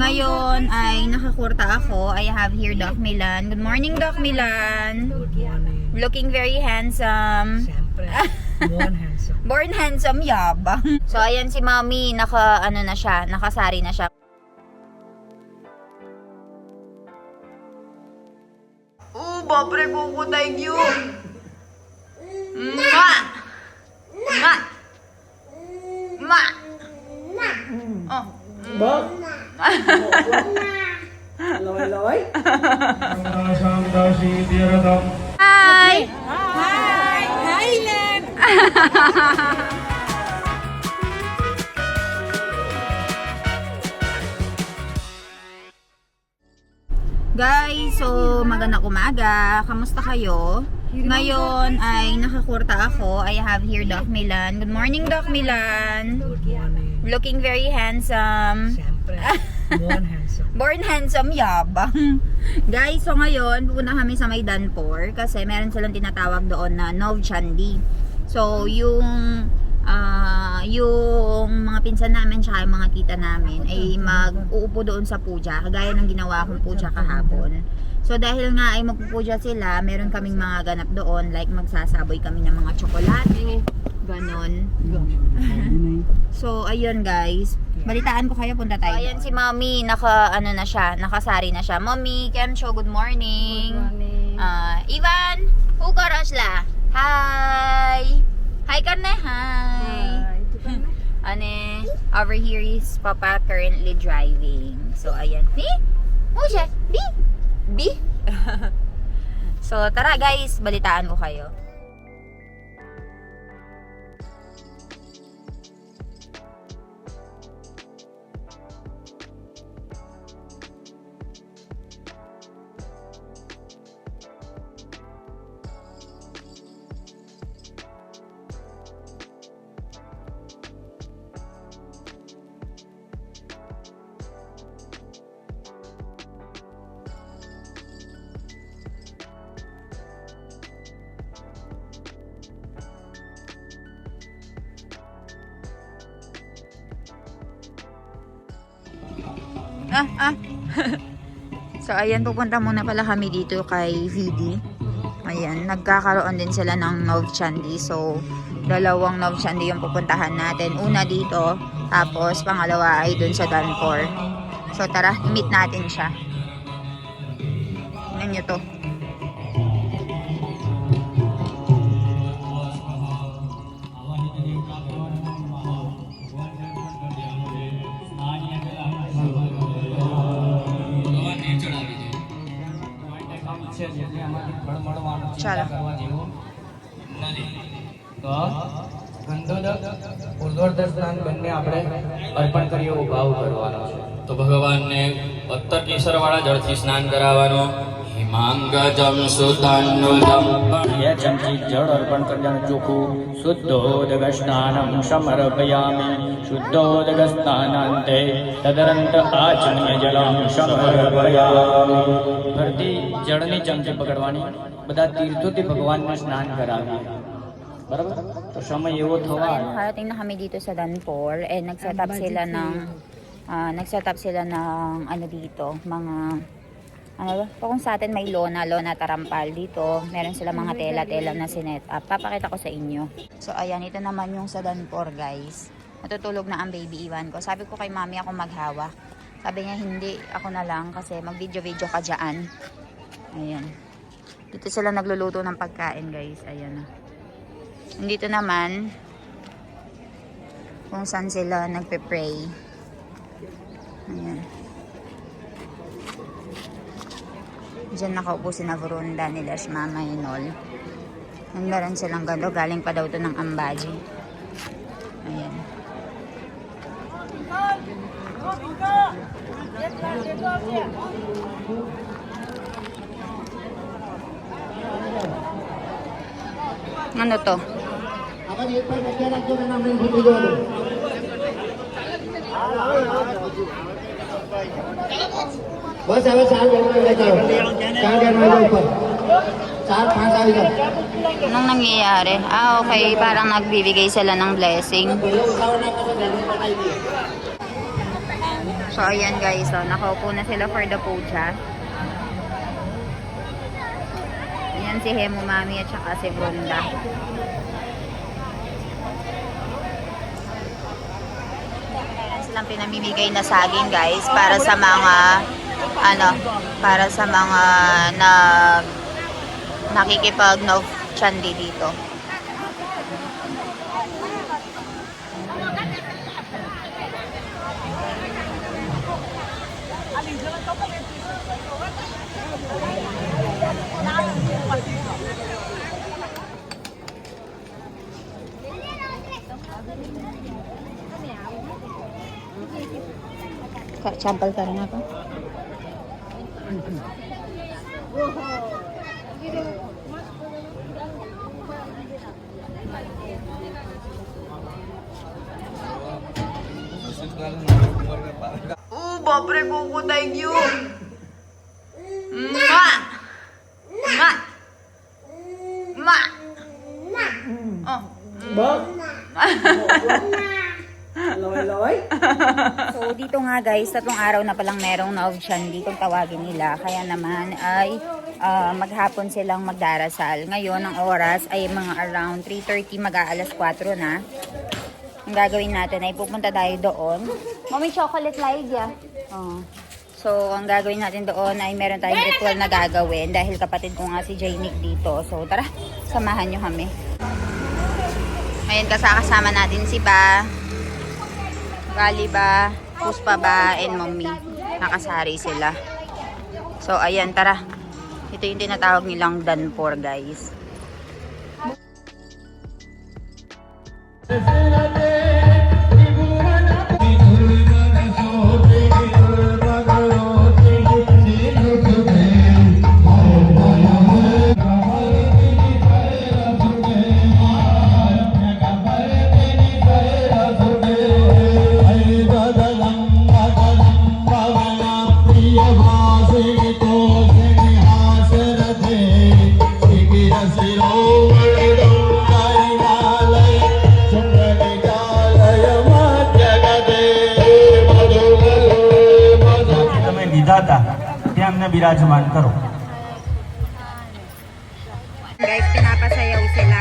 Ngayon ay nakakurta ako. I have here Doc Milan. Good morning, Doc Milan. Good morning. Looking very handsome. Siyempre, born handsome. Born handsome, yabang. So, ayan si Mami, nakasari na siya. Babre kukutay yun. Ma! Ma! Ma! Oh. Bak? Laway-laway? Hi! Hi! Highland! Guys, so magandang umaga. Kamusta kayo? Ngayon ay nakakurta ako. I have here Doc Milan. Good morning, Doc Milan. Good morning. Looking very handsome. Siyempre, born handsome. Born handsome, yabang. Guys, so ngayon pupunta kami sa may Danpor kasi meron silang tinatawag doon na Novchandi. So, yung mga pinsan namin tsaka yung mga tita namin ay mag-uupo doon sa puja, kagaya ng ginawa kong puja kahapon. So dahil nga ay magpupuja sila, meron kaming mga ganap doon, like magsasaboy kami ng mga tsokolate, ganon. So ayun guys, balitaan ko kayo, punta tayo. So, ayan si Mami, nakasari na siya. Mami, Kemcho, good morning. Ivan, Ukarasla. Hi. Hi Karne, hi. Ane, over here is Papa currently driving. So, ayan. B? Musha? B? B? So, tara guys, balitaan ko kayo. So ayan, pupunta muna pala kami dito kay VD. Ayan, nagkakaroon din sila ng Novchandi. So dalawang Novchandi yung pupuntahan natin. Una dito, tapos pangalawa ay dun sa Danpor. So tara, meet natin siya. Tingnan nyo to. ચાલો તો ગંધોદક ઉર્ધ્વર્ધ સ્નાન બંને આપણે અર્પણ કરીએ ઉભાવ કરવાનો છે. તો ભગવાનને અત્તર કેસર વાળા જળથી સ્નાન કરાવવાનું. હિમાંગજમ સુતાન્નુલમ બે ચમચી જળ અર્પણ કરવાનું ચોખ્ખું. શુદ્ધોદક સ્નાનમ સમર્પયામિ. શુદ્ધોદક સ્નાનાંતે તદનંત આચમન્ય જલમ સમર્પયામિ. ફરતી જળની ચમચી પકડવાની. બધા તીર્થોથી ભગવાનને સ્નાન કરાવીએ. બરાબર? તો સમય એવો થવા Harating na kami dito sa Danpor and nag-set up sila ng ano dito, mga kung sa atin may lona tarampal dito. Meron sila mga tela na sinet up. Papakita ko sa inyo. So ayan, ito naman yung sa Danpor guys. Natutulog na ang baby Iwan ko. Sabi ko kay Mami ako maghawak. Sabi niya hindi, ako na lang kasi mag-video ka dyan. Ayan. Dito sila nagluluto ng pagkain guys. Ayan. Dito naman kung saan sila nagpe-pray. Ayan. Diyan nakaupo si Navurunda nila si Mama Inol. Meron silang galo. Galing pa daw to ng Ambaji. Ayan. Ano to? बस अब साल लेकर चार ऊपर 4-5 આવી જાવ. Anong nangyayari? Okay. Parang nagbibigay sila ng blessing. So, ayan guys, so, nakaupo na sila for the puja. Ayan si Hemo Mami at saka si Brunda. Meron silang pinamimigay na saging guys para sa mga para sa mga nakikipag no chandi dito. Champal ka rin ako. Babre kukutay yun. Ma! Ma! Ma! Oh. Bok? Loy-loy? So, dito nga guys, 3 araw na palang merong Naov Chandi kung tawagin nila. Kaya naman ay maghapon silang magdarasal. Ngayon, ang oras ay mga around 3:30, mag-aalas 4 na. Ang gagawin natin ay pupunta tayo doon. Mommy, chocolate light ya. Oh. So, ang gagawin natin doon ay meron tayong ritual na gagawin dahil kapatid ko nga si Jaynick dito. So, tara, samahan nyo kami. Ngayon, kasama natin si Ba, Gali Ba, Puspa Ba, and Mommy. Nakasari sila. So, ayan, tara. Ito yung tinatawag nilang Danpor, guys. विराजमान करो। Guys, pinapasayaw sila.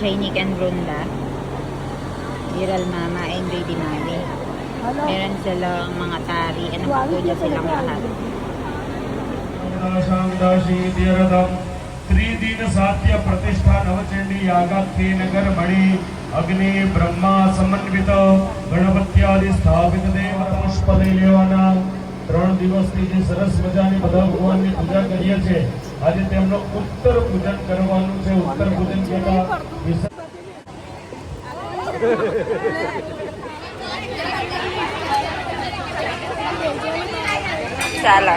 Sunshine, Nick and Brunda. Viral Mama and Baby Mami. Meron silang mga tari. Ano po dyan silang lahat. त्रिदिन साध्य प्रतिष्ठा नवचंडी यागात नगर मणि अग्नि ब्रह्मा समन्वित गणपत्यादि स्थापित देवता पुष्पदे लेवाना 3 દિવસથી જે સરસ મજાની બધા ભગવાનની પૂજા કરીએ છે આજે તેમનો ઉત્તર પૂજન કરવાનું છે ઉત્તર પૂજન કહેતા Sala.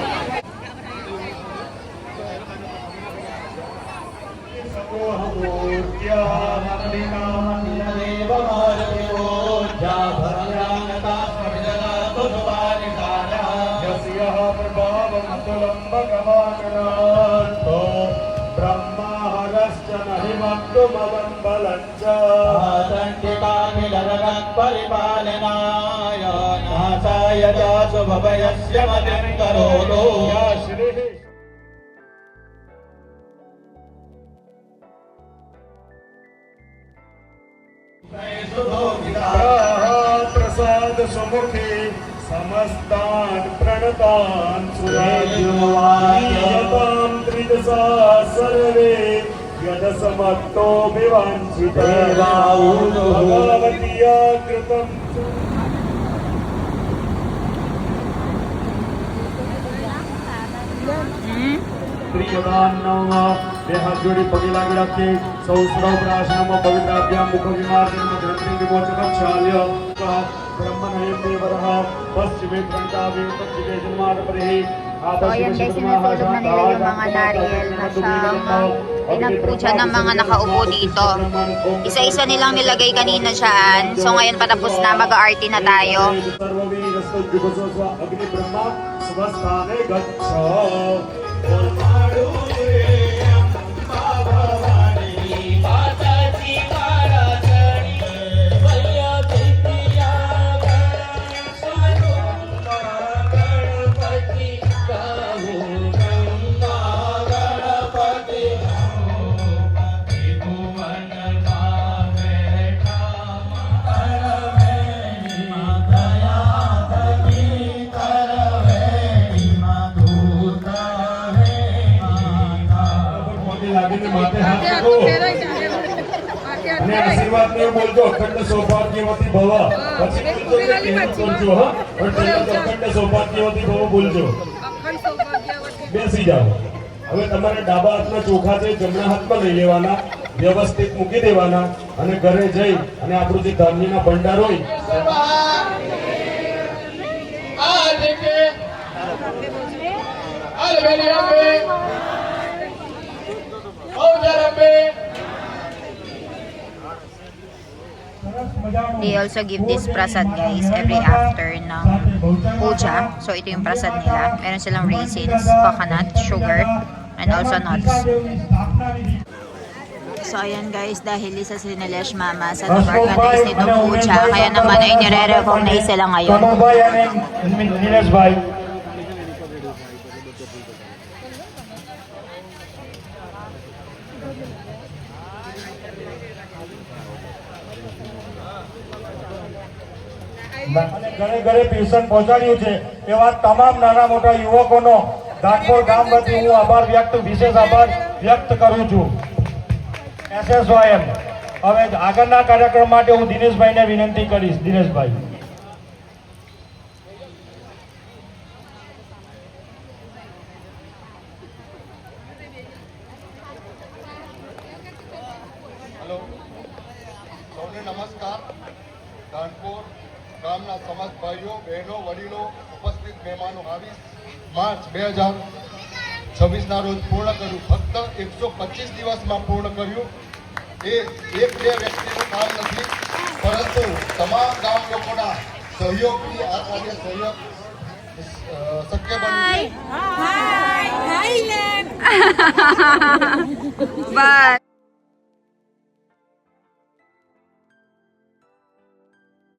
परिपालनाय नासाय दासु भवयस्य मतिं करोतु या श्रीः प्रसाद सुमुखी समस्तान प्रणतान सुराज्यवायतां त्रिदशा सर्वे यदसमत्तो विवाञ्छिते भगवत्या कृतं प्रियदानव બે હાથ જોડી પગે લાગી રાખીએ સૌ સર્વ પ્રાશનમ પવિત્રાભ્યામ મુખ વિમાર્જનમ ગ્રંથિ વિમોચક ચાલ્ય બ્રહ્મણયે દેવરહ પશ્ચિમે પ્रणतावे पश्चिमे जन्माद परिहि So ayan guys, sinutulog na nila yung mga nariyel na siyang pinagputya ng mga nakaupo dito. Isa-isa nilang nilagay kanina dyan. So ngayon patapos na, mag-aarti na tayo. अग्नि ब्रह्मा स्वस्थाने गच्छ माथे हाथ रखो અને આશીર્વાદ ને બોલજો અખંડ સૌભાગ્યવતી ભવ પછી બોલજો કે કેમ બોલજો હા પણ પહેલા તો અખંડ સૌભાગ્યવતી ભવ બોલજો બેસી જાઓ હવે તમારે ડાબા હાથના ચોખા છે જમણા હાથમાં લઈ લેવાના વ્યવસ્થિત મૂકી દેવાના અને ઘરે જઈ અને આપણું જે ધાન્યના ભંડાર હોય They also give this prasad guys every after ng puja. So ito yung prasad nila. Meron silang raisins, coconut, sugar, and also nuts. So ayan guys, dahil isa si Nilesh Mama sa nag-organize nitong puja, kaya naman ay nire-recognize sila ngayon. Nilesh bhai અને ઘરે ઘરે ટ્યુશન પહોંચાડ્યું છે એવા તમામ નાના મોટા યુવકોનો ગાંઠોડ ગામ વતી હું વિશેષ આભાર વ્યક્ત કરું છું SSYM હવે આગળના કાર્યક્રમ માટે હું દિનેશભાઈને વિનંતી કરીશ દિનેશભાઈ હેલો સૌને નમસ્કાર કાનપુર ગામના સમાજ ભાઈઓ બહેનો વડીલો ઉપસ્થિત મહેમાનો 22 માર્ચ 2026ના રોજ પૂર્ણ કર્યું ફક્ત 125 દિવસમાં પૂર્ણ કર્યું એ એક બે વ્યક્તિનું કામ નથી પરંતુ તમામ ગામ લોકોના સહયોગથી આ કાર્ય સહયોગ શક્ય બન્યું Hi! Thailand! Bye!